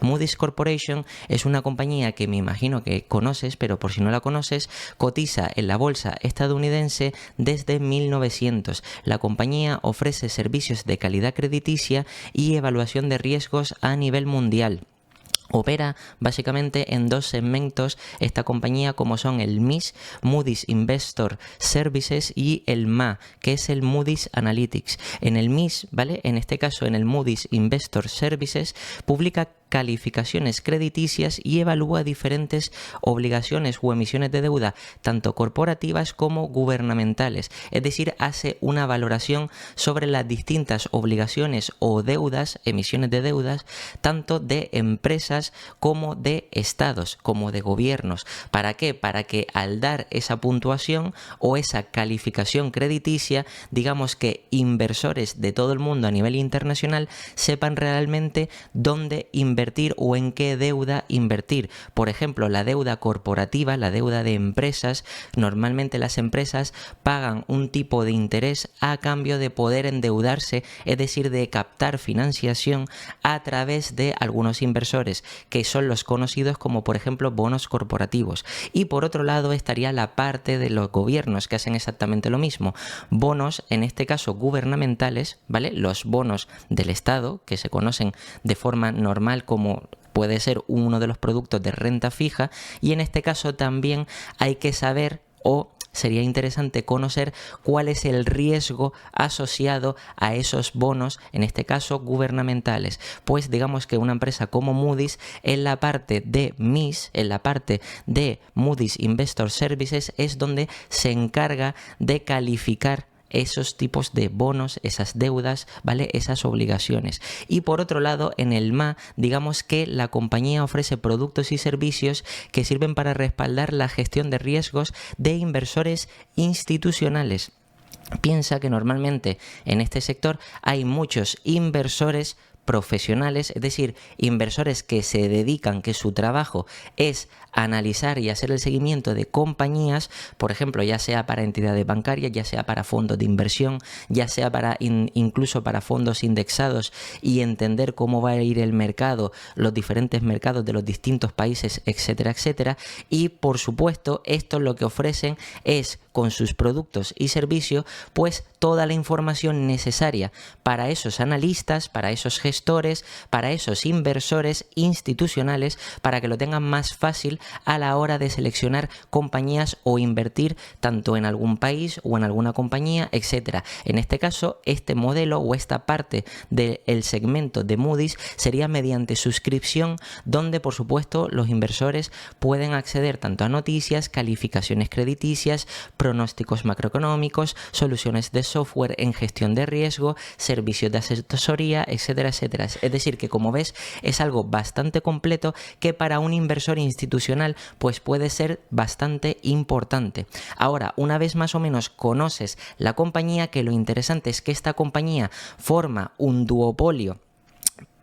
Moody's Corporation es una compañía que me imagino que conoces, pero por si no la conoces, cotiza en la bolsa estadounidense desde 1900. La compañía ofrece servicios de calidad crediticia y evaluación de riesgos a nivel mundial. Opera básicamente en dos segmentos esta compañía, como son el MIS, Moody's Investor Services, y el MA, que es el Moody's Analytics. En el MIS, ¿vale? En este caso, en el Moody's Investor Services, publica calificaciones crediticias y evalúa diferentes obligaciones o emisiones de deuda, tanto corporativas como gubernamentales. Es decir, hace una valoración sobre las distintas obligaciones o deudas, emisiones de deudas, tanto de empresas como de estados, como de gobiernos. ¿Para qué? Para que al dar esa puntuación o esa calificación crediticia, digamos que inversores de todo el mundo a nivel internacional sepan realmente dónde invertir o en qué deuda invertir. Por ejemplo, la deuda corporativa, la deuda de empresas, normalmente las empresas pagan un tipo de interés a cambio de poder endeudarse, es decir, de captar financiación a través de algunos inversores, que son los conocidos como, por ejemplo, bonos corporativos. Y por otro lado estaría la parte de los gobiernos, que hacen exactamente lo mismo. Bonos, en este caso gubernamentales, ¿vale? Los bonos del Estado, que se conocen de forma normal como puede ser uno de los productos de renta fija, y en este caso también hay que saber, o sería interesante conocer, cuál es el riesgo asociado a esos bonos, en este caso gubernamentales. Pues digamos que una empresa como Moody's, en la parte de MIS, en la parte de Moody's Investor Services, es donde se encarga de calificar esos tipos de bonos, esas deudas, ¿vale? Esas obligaciones. Y por otro lado, en el MA, digamos que la compañía ofrece productos y servicios que sirven para respaldar la gestión de riesgos de inversores institucionales. Piensa que normalmente en este sector hay muchos inversores profesionales, es decir, inversores que se dedican, que su trabajo es analizar y hacer el seguimiento de compañías, por ejemplo, ya sea para entidades bancarias, ya sea para fondos de inversión, ya sea para incluso para fondos indexados, y entender cómo va a ir el mercado, los diferentes mercados de los distintos países, etcétera, etcétera. Y por supuesto, esto lo que ofrecen es, con sus productos y servicios, pues toda la información necesaria para esos analistas, para esos gestores, para esos inversores institucionales, para que lo tengan más fácil a la hora de seleccionar compañías o invertir tanto en algún país o en alguna compañía, etcétera. En este caso, este modelo o esta parte del segmento de Moody's sería mediante suscripción, donde por supuesto los inversores pueden acceder tanto a noticias, calificaciones crediticias, pronósticos macroeconómicos, soluciones de software en gestión de riesgo, servicios de asesoría, etcétera, etcétera. Es decir, que como ves, es algo bastante completo que para un inversor institucional pues puede ser bastante importante. Ahora, una vez más o menos conoces la compañía, que lo interesante es que esta compañía forma un duopolio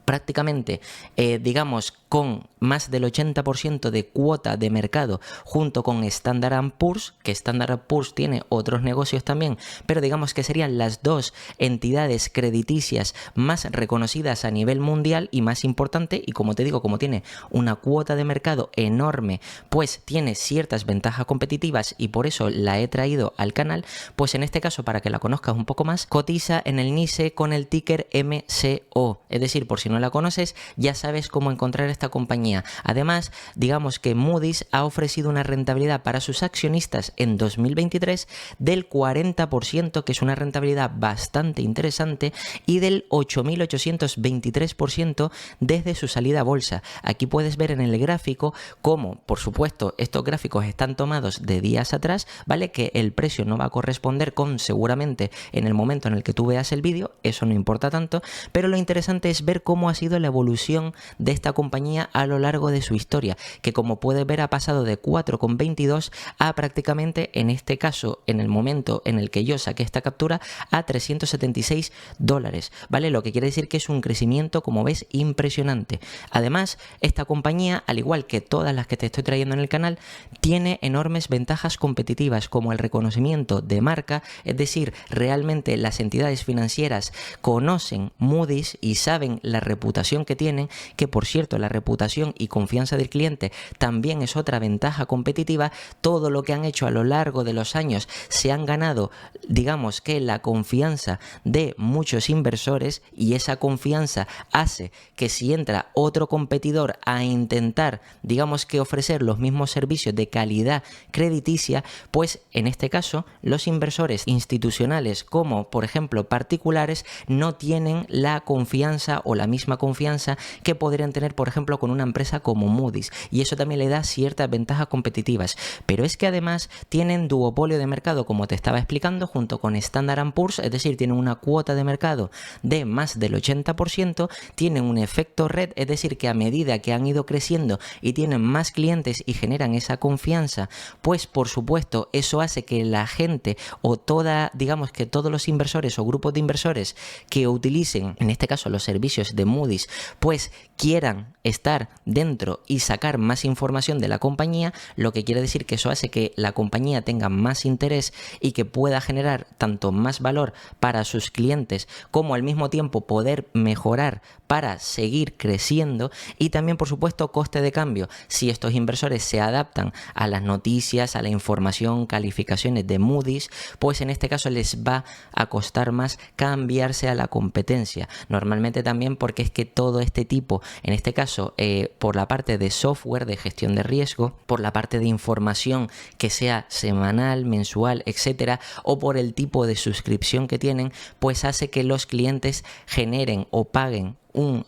prácticamente, digamos, con más del 80% de cuota de mercado junto con Standard & Poor's, que Standard & Poor's tiene otros negocios también, pero digamos que serían las dos entidades crediticias más reconocidas a nivel mundial y más importante, y como te digo, como tiene una cuota de mercado enorme, pues tiene ciertas ventajas competitivas y por eso la he traído al canal. Pues en este caso, para que la conozcas un poco más, cotiza en el NYSE con el ticker MCO, es decir, por si no la conoces, ya sabes cómo encontrar esta compañía. Además, digamos que Moody's ha ofrecido una rentabilidad para sus accionistas en 2023 del 40%, que es una rentabilidad bastante interesante, y del 8.823% desde su salida a bolsa. Aquí puedes ver en el gráfico cómo, por supuesto, estos gráficos están tomados de días atrás, ¿vale? Que el precio no va a corresponder con seguramente en el momento en el que tú veas el vídeo, eso no importa tanto, pero lo interesante es ver cómo ha sido la evolución de esta compañía a lo largo de su historia, que como puedes ver ha pasado de 4,22 a prácticamente, en este caso, en el momento en el que yo saqué esta captura, a $376, ¿vale? Lo que quiere decir que es un crecimiento, como ves, impresionante. Además, esta compañía, al igual que todas las que te estoy trayendo en el canal, tiene enormes ventajas competitivas, como el reconocimiento de marca, es decir, realmente las entidades financieras conocen Moody's y saben la reputación reputación que tienen, que por cierto la reputación y confianza del cliente también es otra ventaja competitiva. Todo lo que han hecho a lo largo de los años se han ganado, digamos que la confianza de muchos inversores, y esa confianza hace que si entra otro competidor a intentar, digamos que ofrecer los mismos servicios de calidad crediticia, pues en este caso los inversores institucionales como por ejemplo particulares no tienen la confianza o la misma confianza que podrían tener por ejemplo con una empresa como Moody's, y eso también le da ciertas ventajas competitivas. Pero es que además tienen duopolio de mercado, como te estaba explicando, junto con Standard & Poor's, es decir, tienen una cuota de mercado de más del 80%, tienen un efecto red, es decir, que a medida que han ido creciendo y tienen más clientes y generan esa confianza, pues por supuesto eso hace que la gente o digamos que todos los inversores o grupos de inversores que utilicen, en este caso los servicios de Moody's, pues quieran estar dentro y sacar más información de la compañía, lo que quiere decir que eso hace que la compañía tenga más interés y que pueda generar tanto más valor para sus clientes como al mismo tiempo poder mejorar para seguir creciendo. Y también por supuesto coste de cambio, si estos inversores se adaptan a las noticias, a la información, calificaciones de Moody's, pues en este caso les va a costar más cambiarse a la competencia. Normalmente también porque es que todo este tipo, en este caso por la parte de software de gestión de riesgo, por la parte de información que sea semanal, mensual, etcétera, o por el tipo de suscripción que tienen, pues hace que los clientes generen o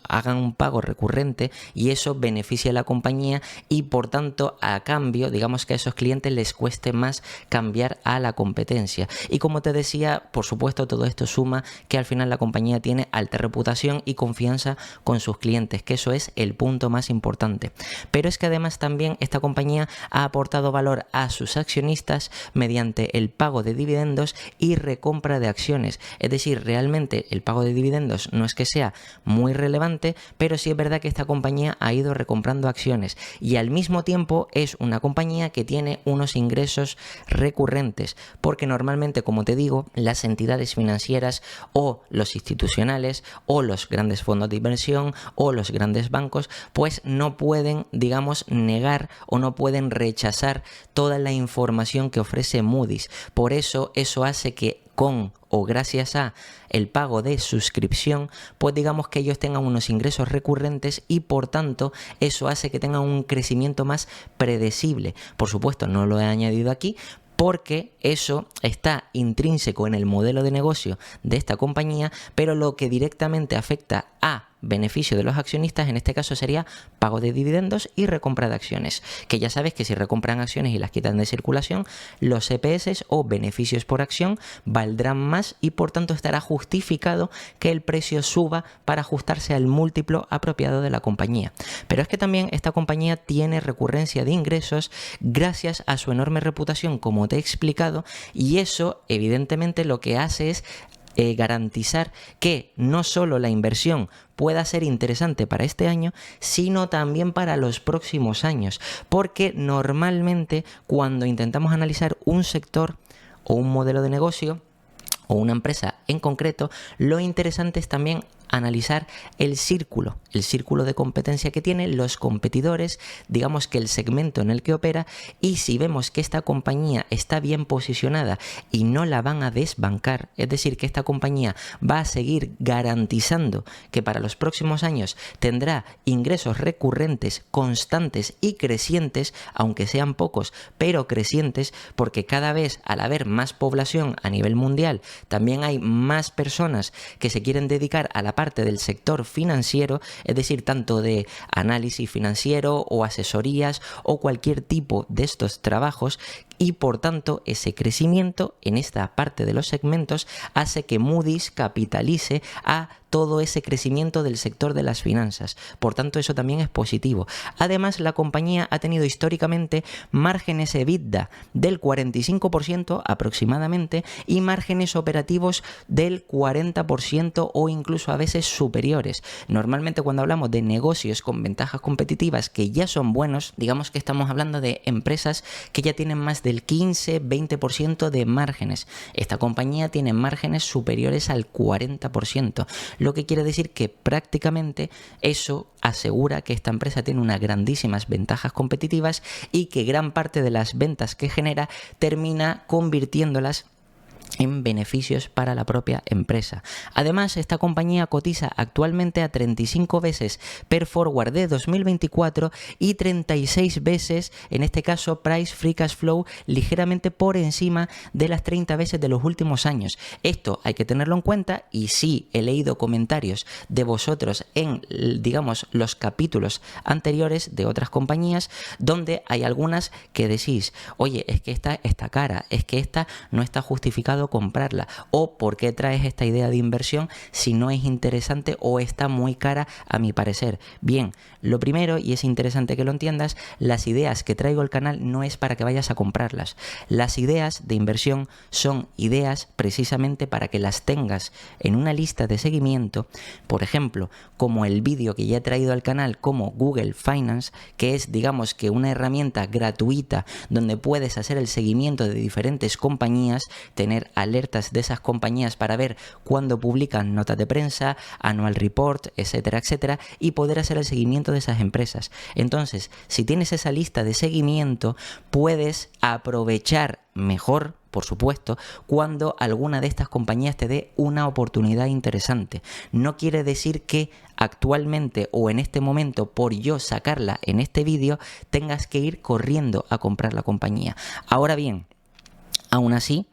hagan un pago recurrente, y eso beneficia a la compañía y por tanto a cambio digamos que a esos clientes les cueste más cambiar a la competencia. Y como te decía, por supuesto todo esto suma que al final la compañía tiene alta reputación y confianza con sus clientes, que eso es el punto más importante. Pero es que además también esta compañía ha aportado valor a sus accionistas mediante el pago de dividendos y recompra de acciones. Es decir, realmente el pago de dividendos no es que sea muy relevante, pero sí es verdad que esta compañía ha ido recomprando acciones y al mismo tiempo es una compañía que tiene unos ingresos recurrentes, porque normalmente, como te digo, las entidades financieras o los institucionales o los grandes fondos de inversión o los grandes bancos pues no pueden, digamos, negar o no pueden rechazar toda la información que ofrece Moody's. Por eso hace que con o gracias a el pago de suscripción, pues digamos que ellos tengan unos ingresos recurrentes y por tanto eso hace que tengan un crecimiento más predecible. Por supuesto, no lo he añadido aquí porque eso está intrínseco en el modelo de negocio de esta compañía, pero lo que directamente afecta a beneficio de los accionistas en este caso sería pago de dividendos y recompra de acciones, que ya sabes que si recompran acciones y las quitan de circulación, los EPS o beneficios por acción valdrán más y por tanto estará justificado que el precio suba para ajustarse al múltiplo apropiado de la compañía. Pero es que también esta compañía tiene recurrencia de ingresos gracias a su enorme reputación, como te he explicado, y eso evidentemente lo que hace es garantizar que no solo la inversión pueda ser interesante para este año, sino también para los próximos años, porque normalmente cuando intentamos analizar un sector o un modelo de negocio o una empresa en concreto, lo interesante es también analizar el círculo de competencia que tienen los competidores, digamos que el segmento en el que opera, y si vemos que esta compañía está bien posicionada y no la van a desbancar, es decir, que esta compañía va a seguir garantizando que para los próximos años tendrá ingresos recurrentes, constantes y crecientes, aunque sean pocos, pero crecientes, porque cada vez al haber más población a nivel mundial, también hay más personas que se quieren dedicar a la parte del sector financiero, es decir, tanto de análisis financiero o asesorías o cualquier tipo de estos trabajos, y por tanto ese crecimiento en esta parte de los segmentos hace que Moody's capitalice a todo ese crecimiento del sector de las finanzas. Por tanto, eso también es positivo. Además, la compañía ha tenido históricamente márgenes EBITDA del 45% aproximadamente y márgenes operativos del 40% o incluso a veces superiores. Normalmente cuando hablamos de negocios con ventajas competitivas que ya son buenos, digamos que estamos hablando de empresas que ya tienen más de del 15-20% de márgenes. Esta compañía tiene márgenes superiores al 40%, lo que quiere decir que prácticamente eso asegura que esta empresa tiene unas grandísimas ventajas competitivas y que gran parte de las ventas que genera termina convirtiéndolas en beneficios para la propia empresa. Además, esta compañía cotiza actualmente a 35 veces PER Forward de 2024 y 36 veces, en este caso, Price Free Cash Flow, ligeramente por encima de las 30 veces de los últimos años. Esto hay que tenerlo en cuenta, y sí he leído comentarios de vosotros en, digamos, los capítulos anteriores de otras compañías, donde hay algunas que decís, oye, es que esta está cara, es que esta no está justificado comprarla, o por qué traes esta idea de inversión si no es interesante o está muy cara a mi parecer. Bien, lo primero, y es interesante que lo entiendas, las ideas que traigo al canal no es para que vayas a comprarlas. Las ideas de inversión son ideas precisamente para que las tengas en una lista de seguimiento, por ejemplo, como el vídeo que ya he traído al canal como Google Finance, que es, digamos, que una herramienta gratuita donde puedes hacer el seguimiento de diferentes compañías, tener alertas de esas compañías para ver cuándo publican notas de prensa, annual report, etcétera, etcétera, y poder hacer el seguimiento de esas empresas. Entonces, si tienes esa lista de seguimiento, puedes aprovechar mejor, por supuesto, cuando alguna de estas compañías te dé una oportunidad interesante. No quiere decir que actualmente o en este momento, por yo sacarla en este vídeo, tengas que ir corriendo a comprar la compañía. Ahora bien, aún así,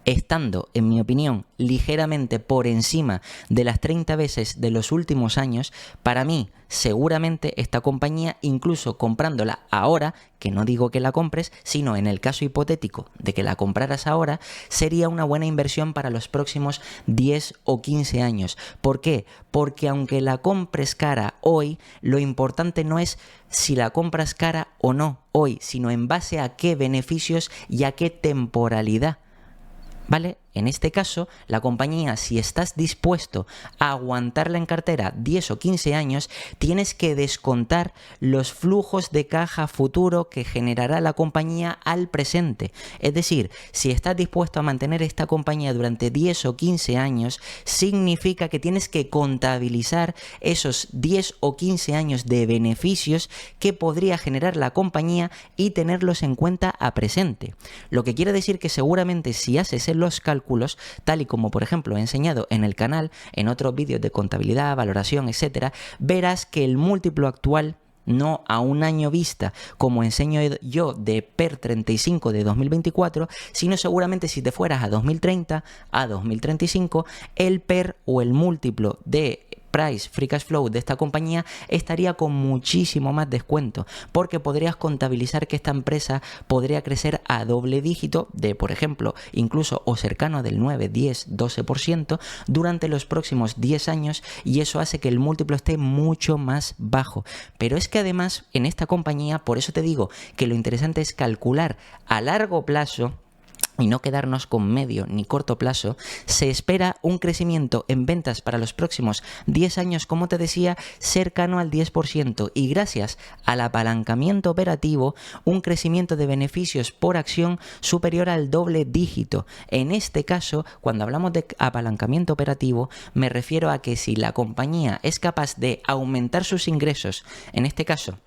estando, en mi opinión, ligeramente por encima de las 30 veces de los últimos años, para mí, seguramente esta compañía, incluso comprándola ahora, que no digo que la compres, sino en el caso hipotético de que la compraras ahora, sería una buena inversión para los próximos 10 o 15 años. ¿Por qué? Porque aunque la compres cara hoy, lo importante no es si la compras cara o no hoy, sino en base a qué beneficios y a qué temporalidad. ¿Vale? En este caso, la compañía, si estás dispuesto a aguantarla en cartera 10 o 15 años, tienes que descontar los flujos de caja futuro que generará la compañía al presente. Es decir, si estás dispuesto a mantener esta compañía durante 10 o 15 años, significa que tienes que contabilizar esos 10 o 15 años de beneficios que podría generar la compañía y tenerlos en cuenta a presente. Lo que quiere decir que seguramente si haces los cálculos, tal y como por ejemplo he enseñado en el canal, en otros vídeos de contabilidad, valoración, etcétera, verás que el múltiplo actual, no a un año vista como enseño yo de PER 35 de 2024, sino seguramente si te fueras a 2030, a 2035, el PER o el múltiplo de Price Free Cash Flow de esta compañía estaría con muchísimo más descuento, porque podrías contabilizar que esta empresa podría crecer a doble dígito de, por ejemplo, incluso o cercano del 9, 10, 12% durante los próximos 10 años, y eso hace que el múltiplo esté mucho más bajo. Pero es que además en esta compañía, por eso te digo que lo interesante es calcular a largo plazo y no quedarnos con medio ni corto plazo, se espera un crecimiento en ventas para los próximos 10 años, como te decía, cercano al 10%, y gracias al apalancamiento operativo, un crecimiento de beneficios por acción superior al doble dígito. En este caso, cuando hablamos de apalancamiento operativo, me refiero a que si la compañía es capaz de aumentar sus ingresos, en este caso,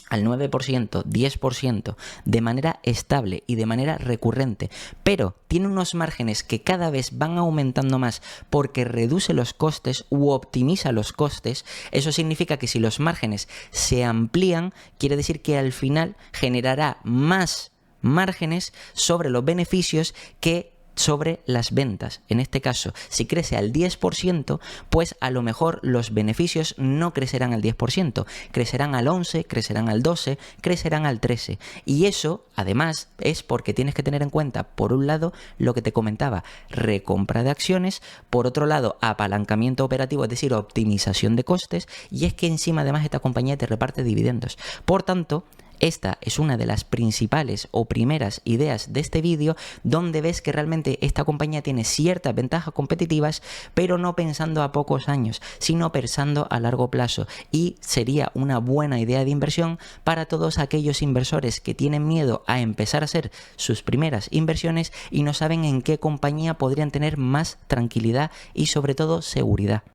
al 9%, 10%, de manera estable y de manera recurrente, pero tiene unos márgenes que cada vez van aumentando más porque reduce los costes u optimiza los costes, eso significa que si los márgenes se amplían, quiere decir que al final generará más márgenes sobre los beneficios que sobre las ventas. En este caso, si crece al 10%, pues a lo mejor los beneficios no crecerán al 10%, crecerán al 11%, crecerán al 12%, crecerán al 13%. Y eso, además, es porque tienes que tener en cuenta, por un lado, lo que te comentaba, recompra de acciones, por otro lado, apalancamiento operativo, es decir, optimización de costes, y es que encima, además, esta compañía te reparte dividendos. Por tanto, Esta es una de las principales o primeras ideas de este vídeo, donde ves que realmente esta compañía tiene ciertas ventajas competitivas, pero no pensando a pocos años, sino pensando a largo plazo, y sería una buena idea de inversión para todos aquellos inversores que tienen miedo a empezar a hacer sus primeras inversiones y no saben en qué compañía podrían tener más tranquilidad y sobre todo seguridad.